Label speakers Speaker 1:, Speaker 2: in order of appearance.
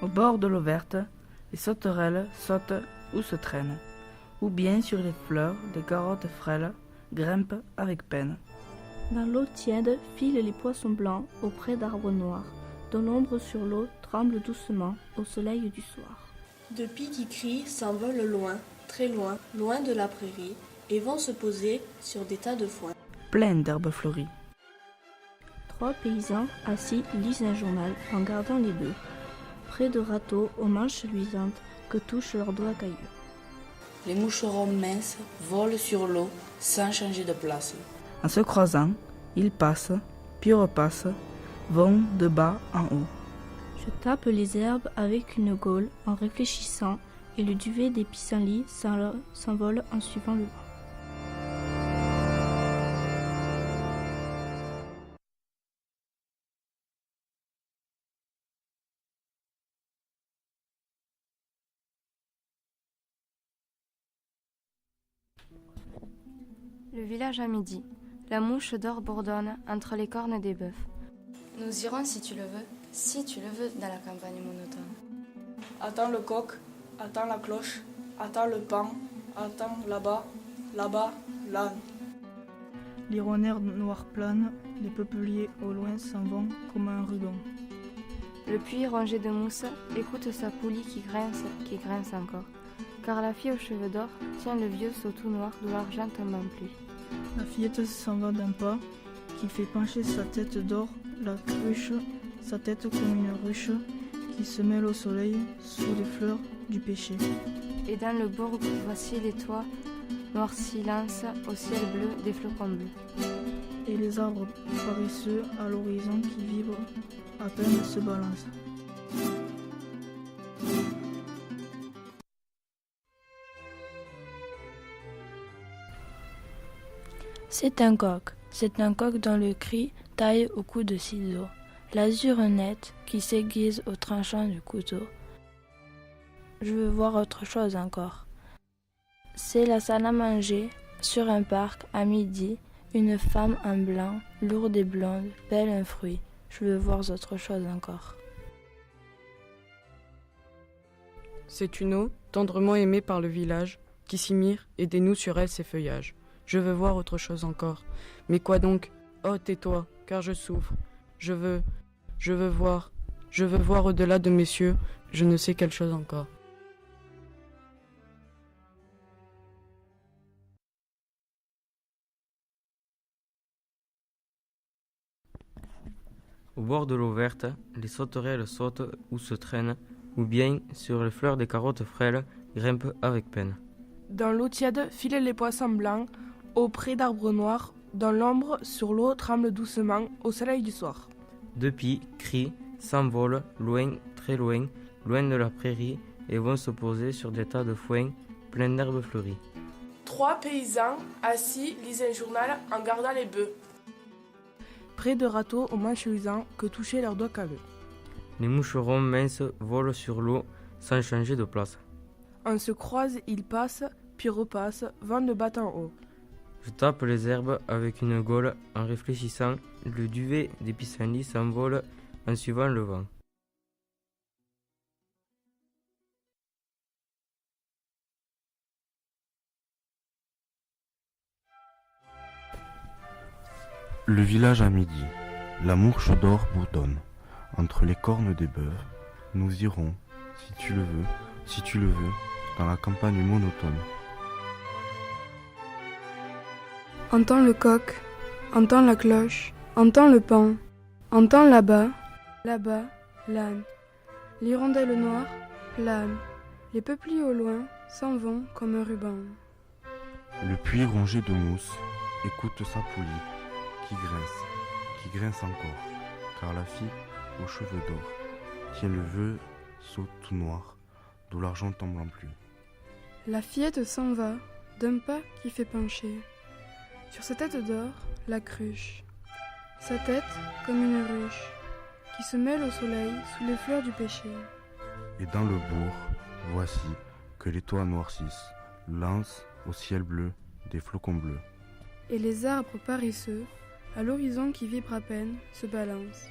Speaker 1: Au bord de l'eau verte, les sauterelles sautent ou se traînent, ou bien sur les fleurs des carottes frêles grimpent avec peine.
Speaker 2: Dans l'eau tiède filent les poissons blancs auprès d'arbres noirs, dont l'ombre sur l'eau tremble doucement au soleil du soir.
Speaker 3: Deux pies qui crient s'envolent loin, très loin, loin de la prairie, et vont se poser sur des tas de foin.
Speaker 1: Plein d'herbes fleuries.
Speaker 2: Trois paysans assis lisent un journal en gardant les bœufs, près de râteaux aux manches luisantes que touchent leurs doigts cailleux.
Speaker 4: Les moucherons minces volent sur l'eau sans changer de place.
Speaker 1: En se croisant, ils passent, puis repassent, vont de bas en haut.
Speaker 2: Je tape les herbes avec une gaule en réfléchissant, et le duvet des pissenlits s'envole en suivant le vent.
Speaker 5: Le village à midi. La mouche d'or bourdonne entre les cornes des bœufs. Nous irons si tu le veux, dans la campagne monotone.
Speaker 6: Attends le coq, attends la cloche, attends le paon, attends là-bas, l'âne.
Speaker 1: L'hirondelle noire plane, les peupliers au loin s'en vont comme un ruban.
Speaker 5: Le puits rongé de mousse écoute sa poulie qui grince encore. Car la fille aux cheveux d'or tient le vieux seau tout noir d'où l'argent tombe en pluie.
Speaker 1: La fillette s'en va d'un pas, qui fait pencher sa tête d'or, la cruche, sa tête comme une ruche, qui se mêle au soleil sous les fleurs du péché.
Speaker 5: Et dans le bourg, voici les toits, noir silence au ciel bleu des flocons bleus.
Speaker 1: Et les arbres paresseux à l'horizon qui vibrent, à peine se balancent.
Speaker 7: C'est un coq dont le cri taille au coup de ciseau, l'azur net qui s'aiguise au tranchant du couteau. Je veux voir autre chose encore. C'est la salle à manger, sur un parc, à midi, une femme en blanc, lourde et blonde, pèle un fruit. Je veux voir autre chose encore.
Speaker 8: C'est une eau, tendrement aimée par le village, qui s'y mire et dénoue sur elle ses feuillages. Je veux voir autre chose encore. Mais quoi donc? Oh, tais-toi, car je souffre. Je veux voir au-delà de mes cieux, je ne sais quelle chose encore.
Speaker 9: Au bord de l'eau verte, les sauterelles sautent ou se traînent, ou bien, sur les fleurs des carottes frêles, grimpent avec peine.
Speaker 6: Dans l'eau tiède filent les poissons blancs, auprès d'arbres noirs, dont l'ombre sur l'eau tremble doucement au soleil du soir.
Speaker 9: Deux pies crient, s'envolent, loin, très loin, loin de la prairie, et vont se poser sur des tas de foin pleins d'herbes fleuries.
Speaker 6: Trois paysans assis lisent un journal en gardant les bœufs, près de râteaux aux manches luisantes que touchaient leurs doigts calleux.
Speaker 9: Les moucherons minces volent sur l'eau sans changer de place.
Speaker 6: On se croise, ils passent, puis repassent, vont de bas en haut.
Speaker 9: Je tape les herbes avec une gaule en réfléchissant, le duvet des pissenlits s'envole en suivant le vent.
Speaker 10: Le village à midi, la mouche d'or bourdonne. Entre les cornes des bœufs, nous irons, si tu le veux, dans la campagne monotone.
Speaker 11: Entends le coq, entends la cloche, entends le paon, entends là-bas, l'âne. L'hirondelle noire plane, les peupliers au loin s'en vont comme un ruban.
Speaker 10: Le puits rongé de mousse, écoute sa poulie, qui grince encore, car la fille aux cheveux d'or tient le vieux seau tout noir, d'où l'argent tombe en pluie.
Speaker 11: La fillette s'en va, d'un pas qui fait pencher. Sur sa tête d'or, la cruche. Sa tête comme une ruche, qui se mêle au soleil sous les fleurs du péché.
Speaker 10: Et dans le bourg, voici que les toits noircissent, lancent au ciel bleu des flocons bleus.
Speaker 11: Et les arbres paresseux, à l'horizon qui vibre à peine, se balancent.